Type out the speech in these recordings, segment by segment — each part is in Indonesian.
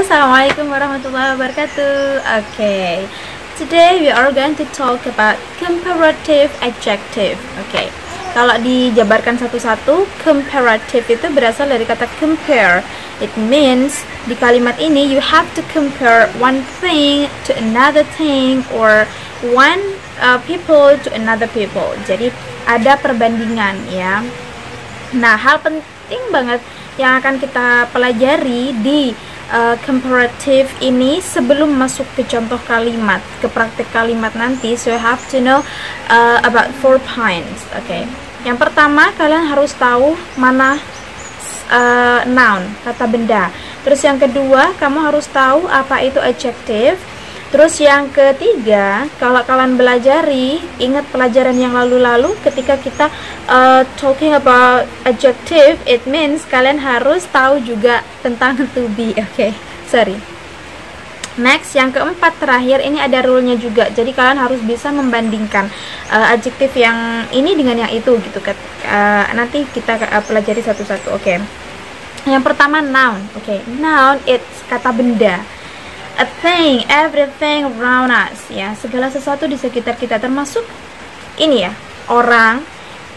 Assalamualaikum warahmatullahi wabarakatuh. Okay, today we are going to talk about comparative adjective. Okay, kalau dijabarkan satu-satu, comparative itu berasal dari kata compare. It means di kalimat ini you have to compare one thing to another thing or one people to another people. Jadi ada perbandingan ya. Nah, hal penting banget yang akan kita pelajari di comparative ini sebelum masuk ke contoh kalimat, ke praktek kalimat nanti. So you have to know about 4 points. Okay. Yang pertama, kalian harus tahu mana noun, kata benda. Terus yang kedua, kamu harus tahu apa itu adjective. Terus yang ketiga, kalau kalian belajari, ingat pelajaran yang lalu-lalu ketika kita talking about adjective, it means kalian harus tahu juga tentang to be. Okay, sorry. Next, yang keempat terakhir, ini ada rule-nya juga. Jadi kalian harus bisa membandingkan adjektif yang ini dengan yang itu gitu. Nanti kita pelajari satu-satu. Oke. Yang pertama noun. Oke, noun it's kata benda. A thing, everything around us, ya, segala sesuatu di sekitar kita, termasuk ini ya, orang,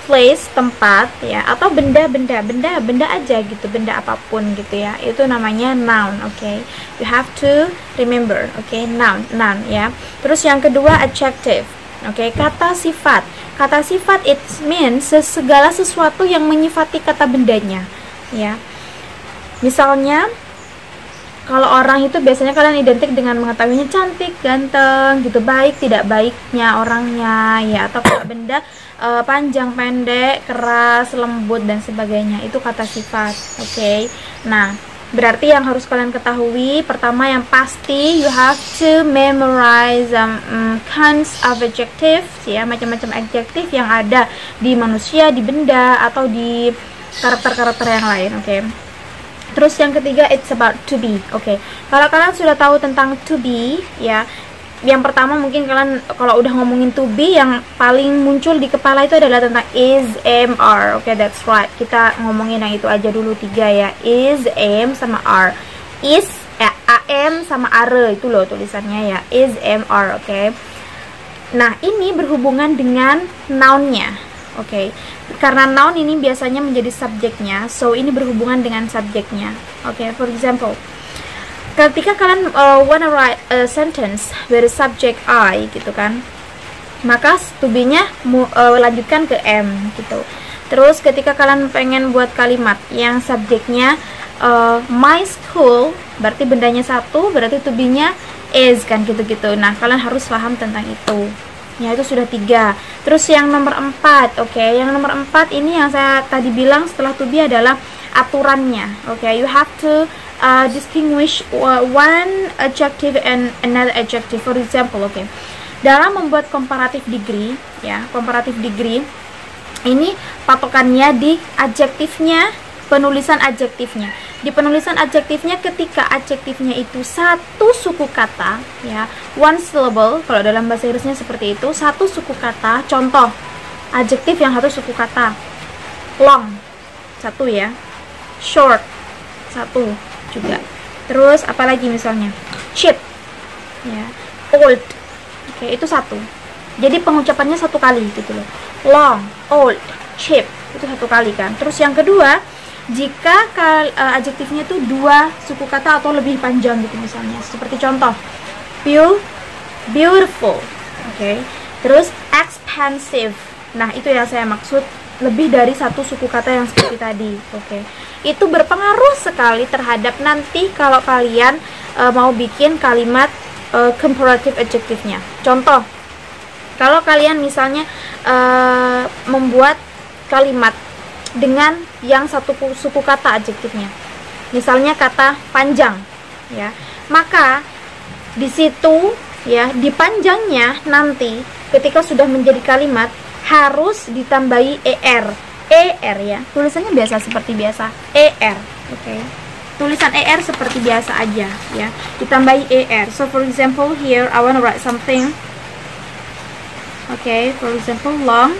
place, tempat, ya, atau benda aja gitu, benda apapun gitu ya, itu namanya noun. Oke, you have to remember. Oke, noun ya. Terus yang kedua adjective. Oke, kata sifat. Kata sifat it means segala sesuatu yang menyifati kata bendanya, ya. Misalnya kalau orang itu biasanya kalian identik dengan mengetahuinya cantik, ganteng, gitu, baik, tidak baiknya orangnya, ya, atau kalau benda panjang, pendek, keras, lembut, dan sebagainya. Itu kata sifat. Oke. Nah, berarti yang harus kalian ketahui, pertama yang pasti, you have to memorize kinds of adjectives, ya, macam-macam adjektif yang ada di manusia, di benda, atau di karakter-karakter yang lain. Oke. Terus yang ketiga, it's about to be. Oke, kalau kalian sudah tahu tentang to be, ya, yang pertama mungkin kalian kalau udah ngomongin to be, yang paling muncul di kepala itu adalah tentang is, am, are. Oke, that's right. Kita ngomongin yang itu aja dulu, 3 ya. Is, am, sama are. Is, am, sama are, itu loh tulisannya ya. Is, am, are. Oke. Nah, ini berhubungan dengan noun-nya. Oke, karena noun ini biasanya menjadi subjeknya, so ini berhubungan dengan subjeknya. Oke, for example, ketika kalian wanna write a sentence with the subject I, gitu kan, maka to be-nya lanjutkan ke am, gitu. Terus ketika kalian pengen buat kalimat yang subjeknya my school, berarti bendanya satu, berarti to be-nya is, kan, gitu-gitu. Nah, kalian harus paham tentang itu. Ya, itu sudah 3. Terus yang nomor 4, oke, yang nomor 4 ini yang saya tadi bilang setelah to be adalah aturannya. Oke, you have to distinguish one adjective and another adjective. For example, oke, dalam membuat comparative degree, ya, comparative degree ini patokannya di adjektifnya, penulisan adjektifnya. Di penulisan adjektifnya, ketika adjektifnya itu satu suku kata, ya, one syllable, kalau dalam bahasa Inggrisnya seperti itu, satu suku kata. Contoh adjektif yang satu suku kata, long, satu ya, short, satu juga. Terus apalagi misalnya cheap, ya, old, oke, itu satu. Jadi pengucapannya satu kali gitu loh. Long, old, cheap, itu satu kali kan. Terus yang kedua, jika adjektifnya itu 2 suku kata atau lebih panjang gitu misalnya, seperti contoh beautiful, oke. Terus expensive, nah itu yang saya maksud, lebih dari satu suku kata yang seperti tadi. Oke, itu berpengaruh sekali terhadap nanti kalau kalian mau bikin kalimat comparative adjektifnya. Contoh, kalau kalian misalnya membuat kalimat dengan yang satu suku kata adjektifnya, misalnya kata panjang, ya, maka di situ, ya, di panjangnya nanti ketika sudah menjadi kalimat harus ditambahi er, ya, tulisannya biasa seperti biasa, er. Oke, tulisan er seperti biasa aja, ya, ditambahi er. So for example here I want to write something. Okay, for example long,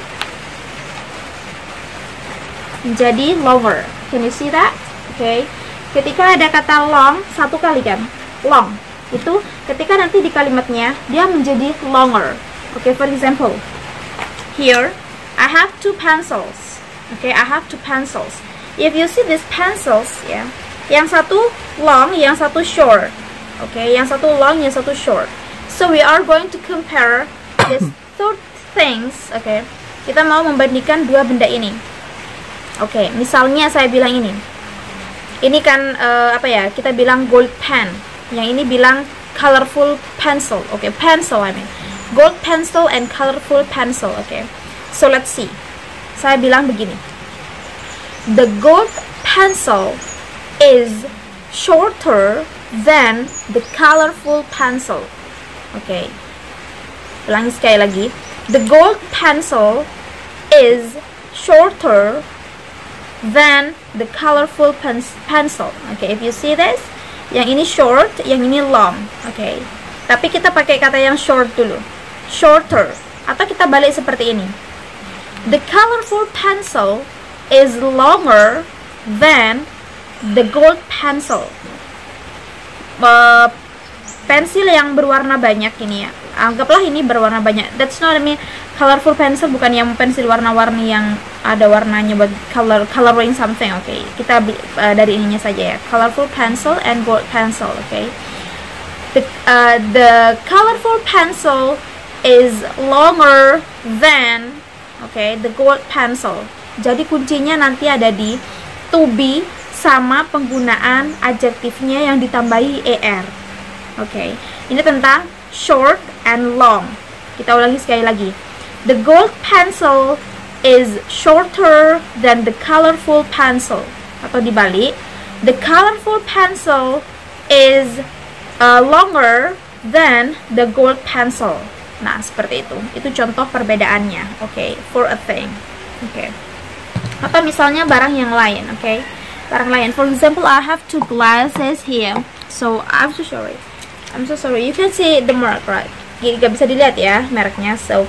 menjadi longer. Can you see that? Okay. Ketika ada kata long satu kali kan, long. Itu ketika nanti di kalimatnya dia menjadi longer. Okay, for example, here I have 2 pencils. Okay, I have 2 pencils. If you see these pencils, ya, yang satu long, yang satu short. Okay, yang satu long, yang satu short. So we are going to compare these two things. Okay, kita mau membandingkan dua benda ini. Okay, misalnya saya bilang ini kan apa ya? Kita bilang gold pen. Yang ini bilang colorful pencil. Okay, pencil I mean. Gold pencil and colorful pencil. Okay, so let's see. Saya bilang begini. The gold pencil is shorter than the colorful pencil. Okay, ulangi sekali lagi. The gold pencil is shorter than the colorful pencil. Okay, if you see this, yang ini short, yang ini long. Okay, tapi kita pakai kata yang short dulu, shorter, atau kita balik seperti ini. The colorful pencil is longer than the gold pencil. Pensil yang berwarna banyak ini ya, anggaplah ini berwarna banyak. That's not I mean colorful pencil, bukan yang pensil warna-warni yang ada warnanya buat coloring something. Okay, kita dari ininya saja ya, colorful pencil and gold pencil. Okay, the colorful pencil is longer than the gold pencil. Jadi kuncinya nanti ada di to be sama penggunaan adjektifnya yang ditambahi er. Okay, ini tentang short and long. Kita ulangi sekali lagi. The gold pencil is shorter than the colorful pencil. Atau dibalik, the colorful pencil is longer than the gold pencil. Nah, seperti itu. Itu contoh perbedaannya. Okay, for a thing. Okay. Atau misalnya barang yang lain. Okay, barang lain. For example, I have 2 glasses here. So I'm so sorry. You can see the mark, right? Gak bisa dilihat ya mereknya. So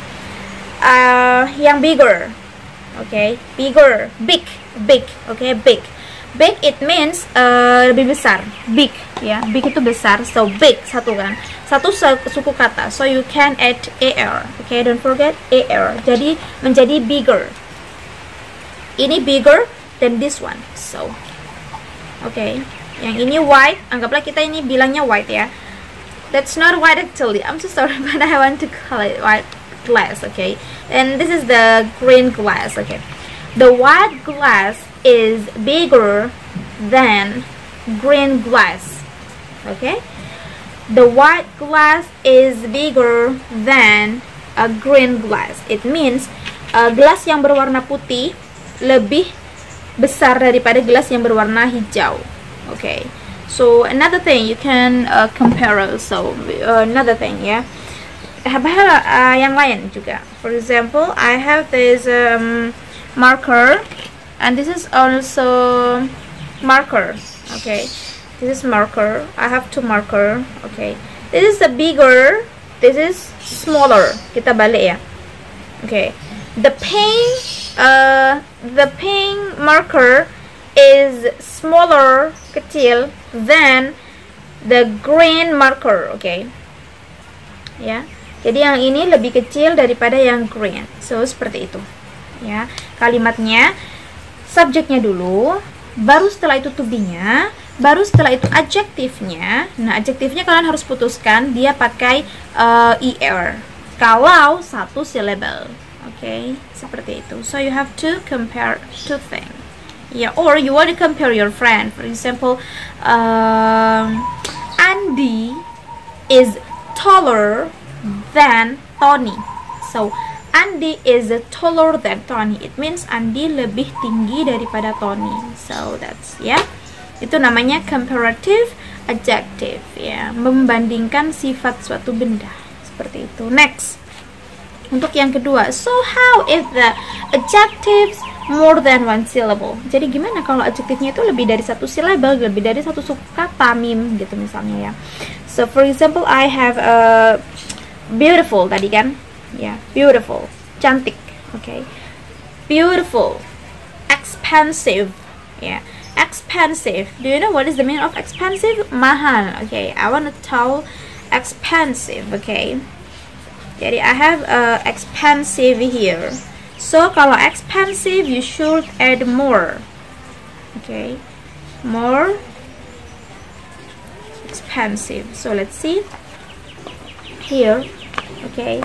yang bigger. Okay, bigger, big. Okay, big. Big it means lebih besar. Big ya, big itu besar. So big satu kan, satu suku kata. So you can add er. Okay, don't forget er. Jadi menjadi bigger. Ini bigger than this one. So okay, yang ini white. Anggaplah kita ini bilangnya white ya. That's not white actually. I'm so sorry, but I want to call it white glass. Okay, and this is the green glass. Okay, the white glass is bigger than green glass. Okay, the white glass is bigger than a green glass. It means gelas yang berwarna putih lebih besar daripada gelas yang berwarna hijau. Okay, so another thing you can compare also another thing ya. Yang lain juga. For example, I have this marker, and this is also marker. Okay, this is marker. I have 2 marker. Okay, this is the bigger, this is smaller. Kita balik ya. Okay, the pink marker is smaller, kecil, than the green marker. Okay, ya. Jadi yang ini lebih kecil daripada yang green. So seperti itu. Ya, kalimatnya subjeknya dulu, baru setelah itu to be-nya, baru setelah itu adjektifnya. Nah, adjektifnya kalian harus putuskan dia pakai er. Kalau satu syllable. Okay, seperti itu. So you have to compare 2 things. Yeah, or you want to compare your friend. For example, Andy is taller than Tony. So Andy is taller than Tony. It means Andy lebih tinggi daripada Tony. So that's itu namanya comparative adjective ya, membandingkan sifat suatu benda seperti itu. Next, untuk yang kedua, so how if the adjectives more than 1 syllable? Jadi gimana kalau adjektifnya itu lebih dari 1 syllable, lebih dari 1 suku kata, mim gitu misalnya ya. So for example, I have beautiful tadi kan ya, beautiful, cantik. Okay, beautiful, expensive ya. Expensive. Do you know what is the meaning of expensive? Mahal. Okay, I want to tell expensive. Okay, jadi I have expensive here. So kalau expensive you should add more. Okay, more expensive. So let's see here. Okay,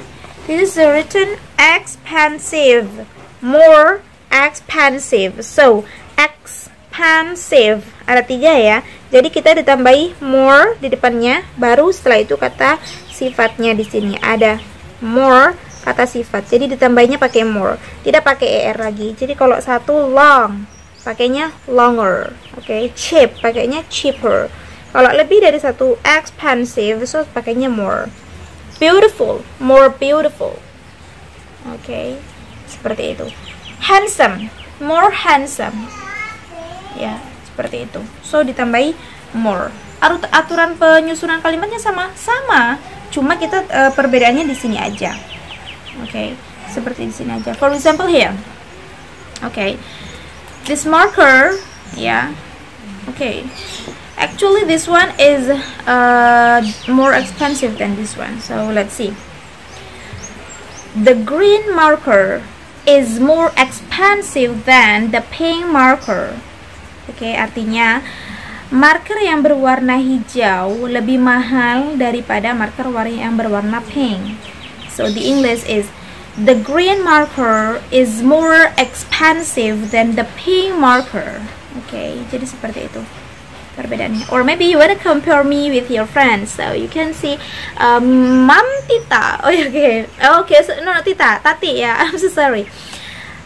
this is written expensive, more expensive. So expensive ada 3 ya, jadi kita ditambahi more di depannya, baru setelah itu kata sifatnya. Di sini ada more kata sifat, jadi ditambahinya pakai more, tidak pakai er lagi. Jadi kalau satu long pakainya longer. Oke, cheap pakainya cheaper. Kalau lebih dari satu expensive, so pakainya more. Beautiful, more beautiful. Oke, seperti itu. Handsome, more handsome. Ya, seperti itu. So ditambahi more. Aturan penyusunan kalimatnya sama, cuma kita perbedaannya di sini aja. Oke, seperti di sini aja. For example here. Oke, this marker, ya. Oke. Actually, this one is more expensive than this one. So let's see. The green marker is more expensive than the pink marker. Oke, artinya marker yang berwarna hijau lebih mahal daripada marker yang berwarna pink. So the English is the green marker is more expensive than the pink marker. Oke, jadi seperti itu perbedaannya. Or maybe you wanna compare me with your friends, so you can see Mom Tita. Oh ya, okay, so, no Tita, Tati ya. I'm so sorry.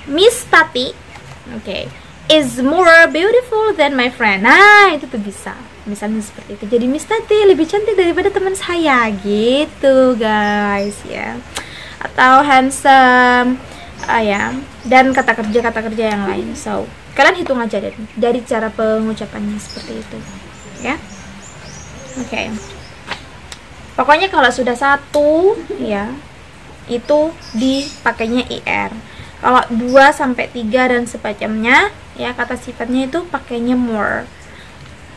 Miss Tati, okay, is more beautiful than my friend. Nah, itu tuh bisa. Misalnya seperti itu. Jadi Miss Tati lebih cantik daripada teman saya gitu, guys, ya. Atau handsome, ya. Dan kata kerja yang lain. So, kalian hitung aja dari cara pengucapannya seperti itu, ya. Oke. Pokoknya kalau sudah satu, ya, itu dipakainya ir. Kalau 2 sampai 3 dan semacamnya, ya, kata sifatnya itu pakainya more.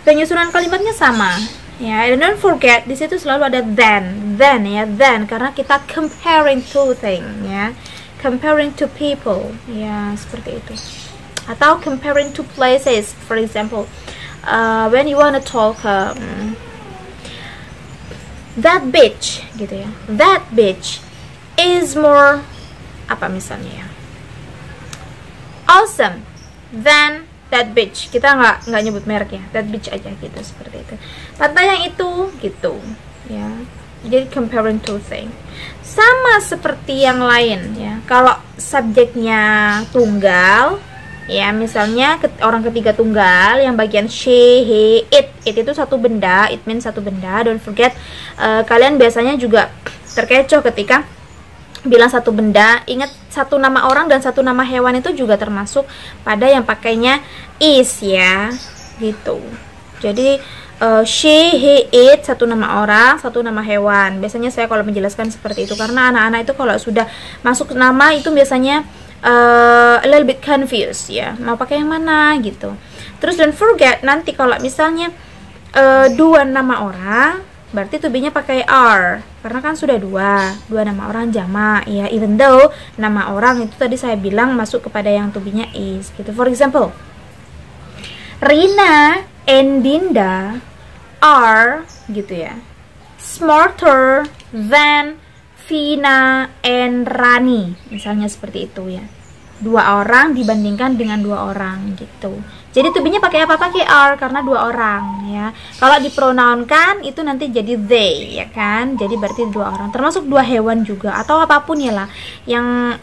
Penyusunan kalimatnya sama, ya. And don't forget di situ selalu ada than ya, than karena kita comparing to thing, ya. Comparing to people, ya, seperti itu. Atau comparing to places, for example, when you wanna talk that beach, gitu ya. That beach is more apa misalnya ya? Awesome than that beach. Kita nggak nyebut merek ya, that beach aja gitu, seperti itu. Pantai yang itu gitu, ya. Jadi comparing to thing. Sama seperti yang lain ya. Kalau subjeknya tunggal, ya, misalnya orang ketiga tunggal yang bagian she, he, it itu satu benda, it means satu benda. Don't forget, kalian biasanya juga terkecoh ketika bilang satu benda. Ingat, satu nama orang dan satu nama hewan itu juga termasuk pada yang pakainya is, ya, gitu. Jadi she, he, it satu nama orang, satu nama hewan. Biasanya saya kalau menjelaskan seperti itu karena anak-anak itu kalau sudah masuk nama itu biasanya a little bit confused, ya, mau pakai yang mana gitu. Terus don't forget nanti kalau misalnya 2 nama orang, berarti to be-nya pakai are karena kan sudah 2 nama orang jamak, ya, even though nama orang itu tadi saya bilang masuk kepada yang to be-nya is gitu. For example, Rina and Dinda are gitu ya, smarter than Vina and Rani, misalnya seperti itu ya. 2 orang dibandingkan dengan 2 orang gitu. Jadi to be-nya pakai apa? Pakai are karena 2 orang ya. Kalau dipronounkan itu nanti jadi they, ya kan? Jadi berarti 2 orang. Termasuk 2 hewan juga atau apapun ya lah. Yang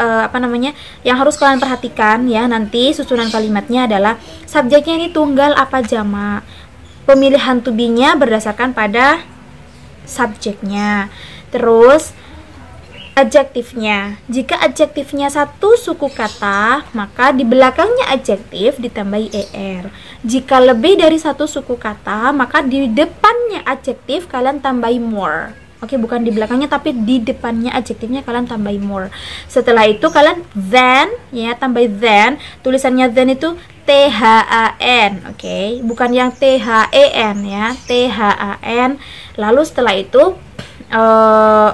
yang harus kalian perhatikan ya, nanti susunan kalimatnya adalah subjeknya ini tunggal apa jamak. Pemilihan to be-nya berdasarkan pada subjeknya. Terus adjektifnya. Jika adjektifnya satu suku kata, maka di belakangnya adjektif ditambahi er. Jika lebih dari satu suku kata, maka di depannya adjektif kalian tambahi more. Oke, bukan di belakangnya tapi di depannya adjektifnya kalian tambahin more. Setelah itu kalian then ya, tambahin then. Tulisannya then itu THAN, oke, bukan yang THEN ya, THAN. Lalu setelah itu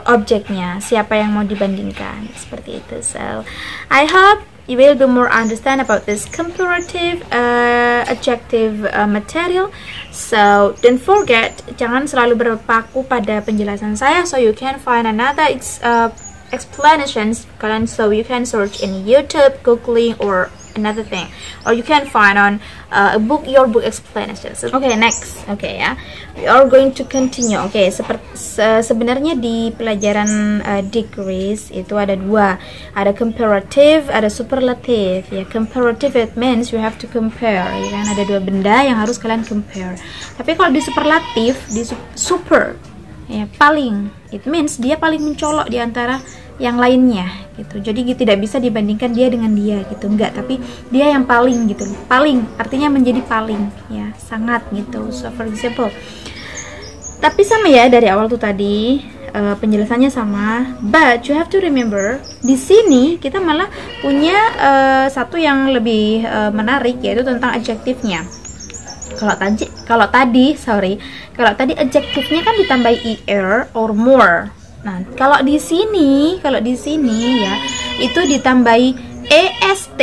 objeknya, siapa yang mau dibandingkan, seperti itu. So I hope you will be more understand about this comparative adjective material. So don't forget, jangan selalu berpaku pada penjelasan saya. So you can find another explanations. Kalian, so you can search in YouTube, googling, or another thing, or you can find on a book, your book explanations. Okay, next. Okay ya, we are going to continue. Okay, sebenarnya di pelajaran degrees itu ada dua, ada comparative, ada superlative ya. Comparative it means you have to compare ya kan, ada dua benda yang harus kalian compare. Tapi kalau di superlative, di super ya, paling, it means dia paling mencolok di antara yang lainnya gitu. Jadi tidak bisa dibandingkan dia dengan dia gitu, enggak, tapi dia yang paling gitu. Paling artinya menjadi paling ya, sangat gitu. So for example, tapi sama ya dari awal tuh tadi penjelasannya sama, but you have to remember di sini kita malah punya satu yang lebih menarik, yaitu tentang adjektifnya. Kalau tadi adjektifnya kan ditambahi er or more. Nah, kalau di sini ya itu ditambahi est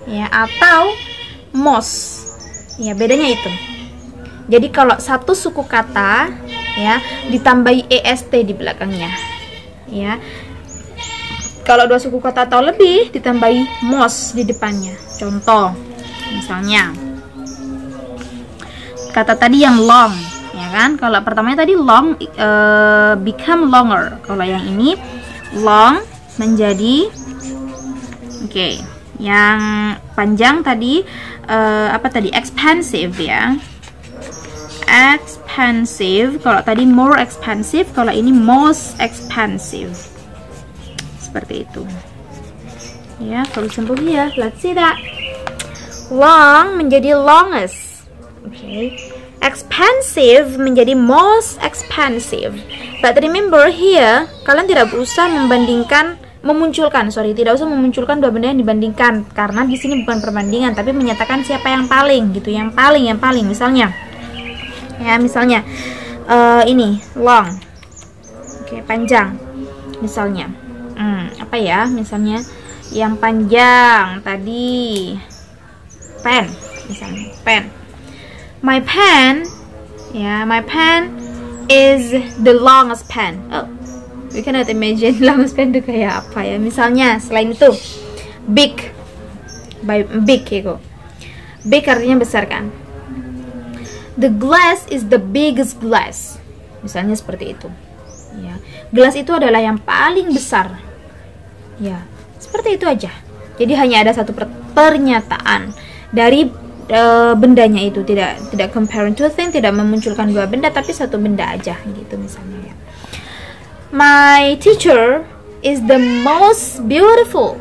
ya, atau most ya, bedanya itu. Jadi kalau satu suku kata ya ditambahi est di belakangnya ya, kalau dua suku kata atau lebih ditambahi most di depannya. Contoh misalnya kata tadi yang long ya kan, kalau pertamanya tadi long become longer, kalau yang ini long menjadi oke, yang panjang tadi apa tadi, expensive ya, expensive. Kalau tadi more expensive, kalau ini most expensive, seperti itu ya. Kalau sembuh ya, let's see that. Long menjadi longest, oke. Expensive menjadi most expensive. But remember here, kalian tidak usah tidak usah memunculkan dua benda yang dibandingkan, karena di sini bukan perbandingan tapi menyatakan siapa yang paling gitu, yang paling. Misalnya ini long, oke, panjang. Misalnya apa ya, misalnya yang panjang tadi pen, misalnya pen. My pen is the longest pen. Oh, we cannot imagine longest pen itu kayak apa ya. Misalnya selain itu big, big ya, big artinya besar kan. The glass is the biggest glass, misalnya seperti itu ya. Gelas itu adalah yang paling besar ya, seperti itu aja. Jadi hanya ada satu pernyataan dari bendanya itu, tidak comparing two things, tidak memunculkan dua benda tapi satu benda aja gitu misalnya ya. My teacher is the most beautiful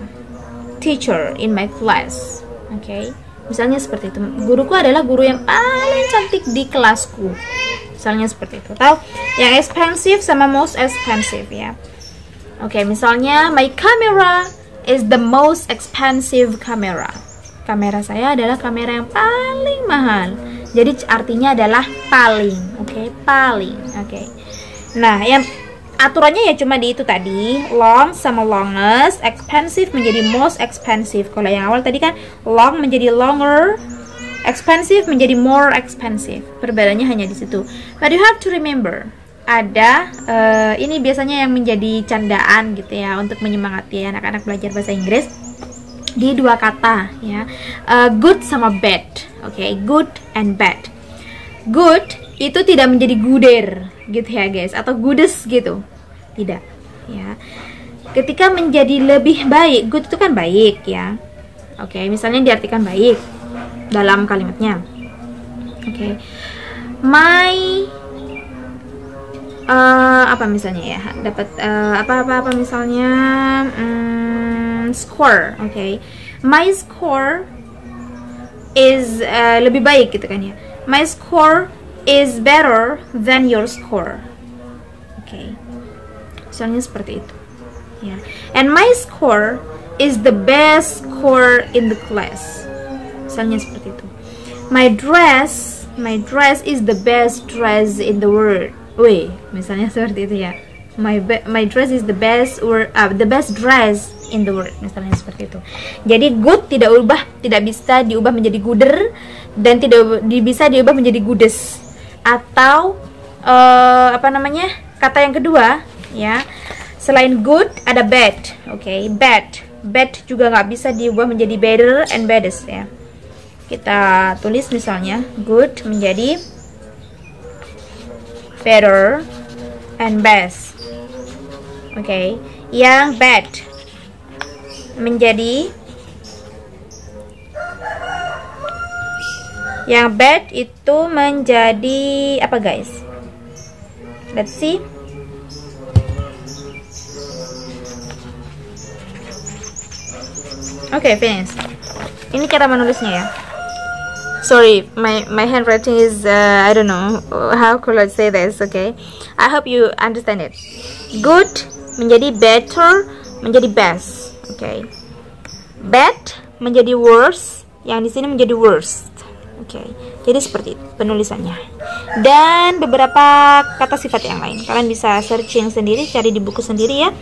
teacher in my class. Oke, misalnya seperti itu. Guruku adalah guru yang paling cantik di kelasku, misalnya seperti itu. Tahu yang expensive sama most expensive ya. Oke, misalnya my camera is the most expensive camera. Kamera saya adalah kamera yang paling mahal. Jadi artinya adalah paling, oke, paling, oke. Nah, yang aturannya ya cuma di itu tadi, long sama longest, expensive menjadi most expensive. Kalau yang awal tadi kan long menjadi longer, expensive menjadi more expensive. Perbedaannya hanya di situ. But you have to remember, ada ini biasanya yang menjadi candaan gitu ya, untuk menyemangati anak-anak belajar bahasa Inggris. Di dua kata ya, good sama bad, oke, good and bad. Good itu tidak menjadi gooder gitu ya guys, atau goodest gitu, tidak ya. Ketika menjadi lebih baik, good itu kan baik ya, oke, misalnya diartikan baik dalam kalimatnya, oke. My apa misalnya ya, dapat apa misalnya score, oke. My score is lebih baik gitu kan ya. My score is better than your score. Oke. Misalnya seperti itu. Ya. And my score is the best score in the class. Misalnya seperti itu. My dress is the best dress in the world. Wih, misalnya seperti itu ya. My dress is the best dress in the world, misalnya seperti itu. Jadi good tidak bisa diubah menjadi gooder, dan tidak bisa diubah menjadi goodest. Atau kata yang kedua ya, selain good ada bad. Oke, bad juga nggak bisa diubah menjadi better and baddest ya. Kita tulis misalnya good menjadi better and best. Oke, yang bad itu menjadi apa guys? Let's see. Oke, finish. Ini cara menulisnya ya. Sorry, my handwriting is I don't know how could I say this. Okay, I hope you understand it. Good menjadi better menjadi best. Okay, bad menjadi worse, yang di sini menjadi worst. Okay, jadi seperti itu penulisannya. Dan beberapa kata sifat yang lain kalian bisa searching sendiri, cari di buku sendiri ya.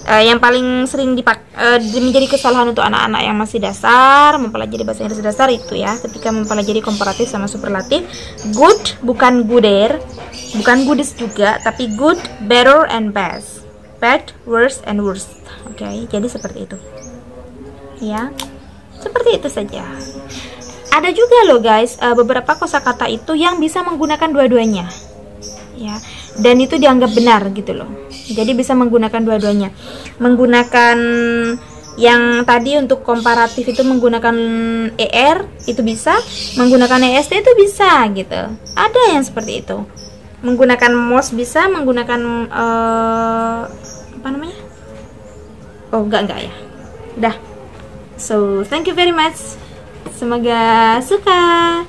Yang paling sering menjadi kesalahan untuk anak-anak yang masih dasar mempelajari bahasa Inggris dasar itu ya, ketika mempelajari komparatif sama superlatif. Good bukan gooder, bukan goodest juga, tapi good, better and best, bad, worst and worst. Oke, jadi seperti itu ya, seperti itu saja. Ada juga loh guys beberapa kosakata itu yang bisa menggunakan dua-duanya ya, dan itu dianggap benar gitu loh. Jadi bisa menggunakan dua-duanya. Menggunakan yang tadi untuk komparatif itu menggunakan ER itu bisa, menggunakan EST itu bisa gitu. Ada yang seperti itu. Menggunakan most bisa, menggunakan apa namanya? Oh, enggak ya. Udah. So, thank you very much. Semoga suka.